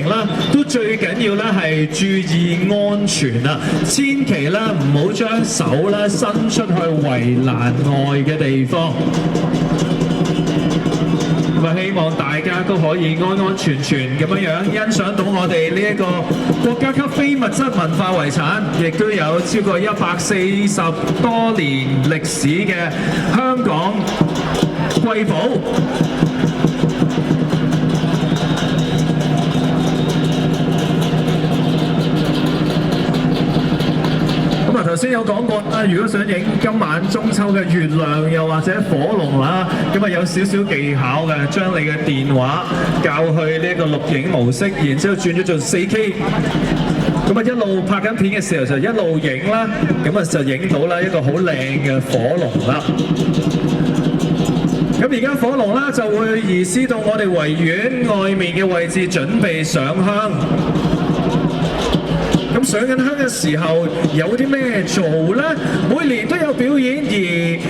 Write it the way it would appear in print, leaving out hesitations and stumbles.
啦，都最緊要咧係注意安全啊！千祈咧唔好將手咧伸出去圍欄外嘅地方。咁啊，希望大家都可以安安全全咁樣欣賞到我哋呢一個國家級非物質文化遺產，亦都有超過140多年歷史嘅香港瑰寶。頭先有講過啦，如果想影今晚中秋嘅月亮，又或者火龍啦，咁啊有少少技巧嘅，將你嘅電話校去呢一個錄影模式，然之後轉咗做 4K， 咁啊一路拍緊片嘅時候就一路影啦，咁啊就影到啦一個好靚嘅火龍啦。咁而家火龍啦就會移師到我哋維園外面嘅位置，準備上香。咁上緊香嘅時候有啲咩做呢？每年都有表演，而